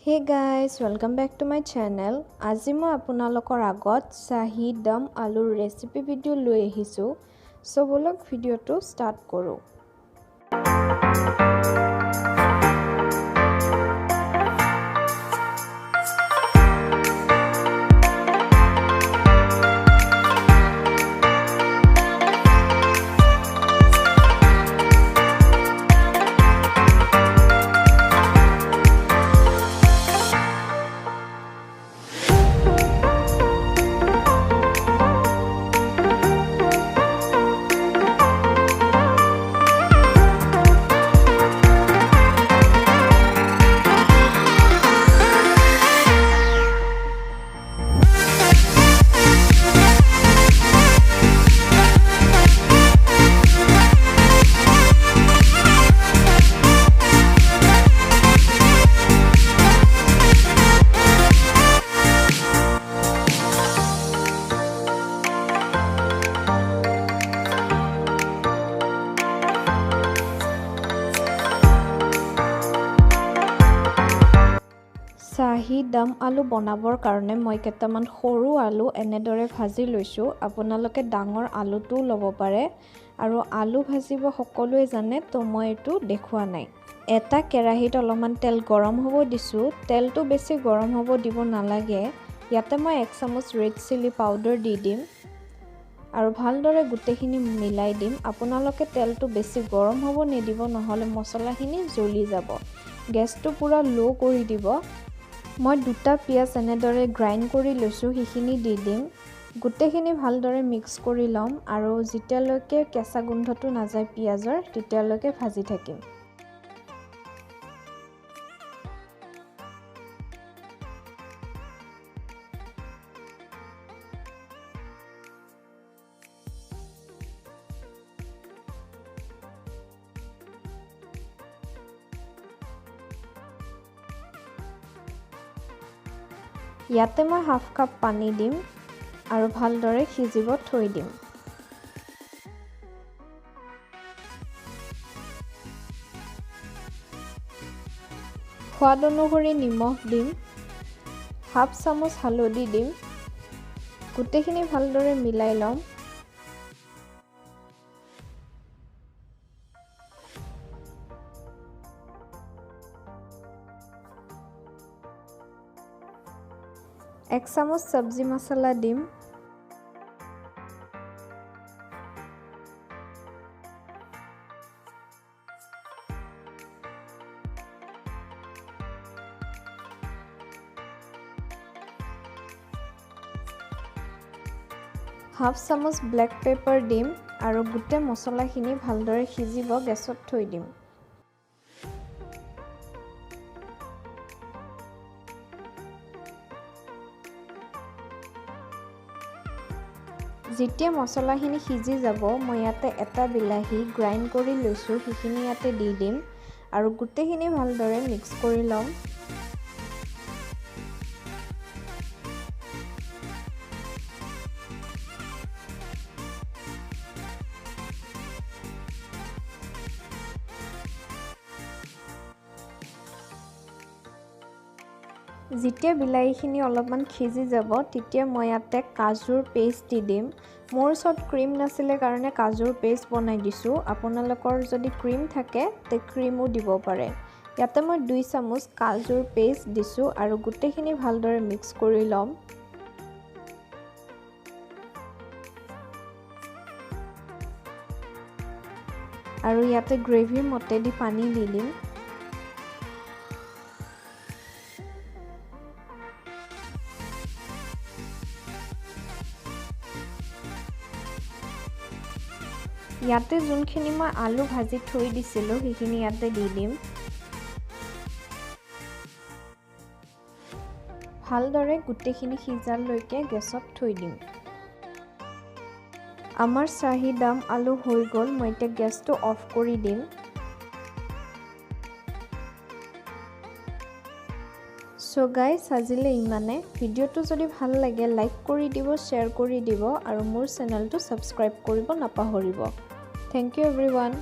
Hey guys, welcome back to my channel. আজি মই আপোনালোকৰ আগত শাহী দম আলুৰ ৰেচিপি ভিডিঅ' লৈ আহিছো। সো বলক ভিডিঅ'টো ষ্টাৰ্ট কৰো। শাহী দম আলু বনাবৰ কাৰণে মই কেইটামান সৰু আলু এনেদৰে ভাজি লৈছো। আপোনালোকে ডাঙৰ আলুটো ল'ব পাৰে আৰু আলু ভাজিব সকলোৱে জানে, তো মই এটো দেখুৱা নাই। এটা কেৰাহীত অলপমান তেল গৰম হ'ব দিছো। তেলটো বেছি গৰম হ'ব দিব নালাগে। ইয়াতে মই 1 চামুচ ৰেড চিলি পাউডাৰ দি দিম আৰু ভালদৰে গুটেখিনি মিলাই দিম। আপোনালোকে তেলটো বেছি গৰম হ'ব নিদিব, নহলে মছলাখিনি জ্বলি যাব। গেছটো পুৰা লো কৰি দিব। মই দুটা পিয়াজ এনেদৰে গ্ৰাইন্ড কৰি লৈছো, হিখিনি দি দিম। গুটেখিনি ভালদৰে মিক্স কৰি লম আৰু যেতিয়ালৈকে কেঁচা গোন্ধটো নাযায় পিয়াজৰ, তেতিয়ালৈকে ভাজি থাকিম। ইয়াতে মই হাফ কাপ পানী দিম আৰু ভালদৰে সিজিব থৈ দিম। সোৱাদ অনুসৰি নিমখ দিম, হাফ চামুচ হালধি দিম। গুটেখিনি ভালদৰে মিলাই লম। এক চামুচ সবজি মছলা দিম। হাফ চামুচ ব্লেক পেপাৰ দিম আৰু গুটে মছলাখিনি ভালদৰে সিজিব গেছত থৈ দিম। যেতিয়া মছলাখিনি সিজি যাব, মই ইয়াতে এটা বিলাহী গ্ৰাইন্ড কৰি লৈছো, হিখিনি ইয়াতে দি দিম আৰু গুটেখিনি ভালদৰে মিক্স কৰি লম। যেতিয়া বিলাহীখিনি অলপমান সিজি যাব, তেতিয়া মই ইয়াতে কাজুৰ পেষ্ট দি দিম। মোৰ ওচৰত ক্ৰীম নাছিলে কাৰণে কাজুৰ পেষ্ট বনাই দিছো। আপোনালোকৰ যদি ক্ৰীম থাকে তে ক্ৰীমো দিব পাৰে। ইয়াতে মই 2 চামুচ কাজুৰ পেষ্ট দিছো আৰু গুটেখিনি ভালদৰে মিক্স কৰি লম। আৰু ইয়াতে গ্ৰেভিৰ মতে দি পানী দি দিম। ইয়াতে যোনখিনি মই আলু ভাজি থৈ দিছিলো, সেইখিনি ইয়াতে দি দিম। ভালদৰে গুটেখিনি সিজালৈকে গেছত থৈ দিম। আমাৰ শাহী দম আলু হৈ গ'ল। মই এতিয়া গেছটো অফ কৰি দিম। সো গাইস, আজিলে ইমানে। ভিডিঅ'টো যদি ভাল লাগে লাইক কৰি দিব, শ্বেয়াৰ কৰি দিব আৰু মোৰ চেনেলটো সাবস্ক্ৰাইব কৰিব নাপাহৰিব। Thank you everyone.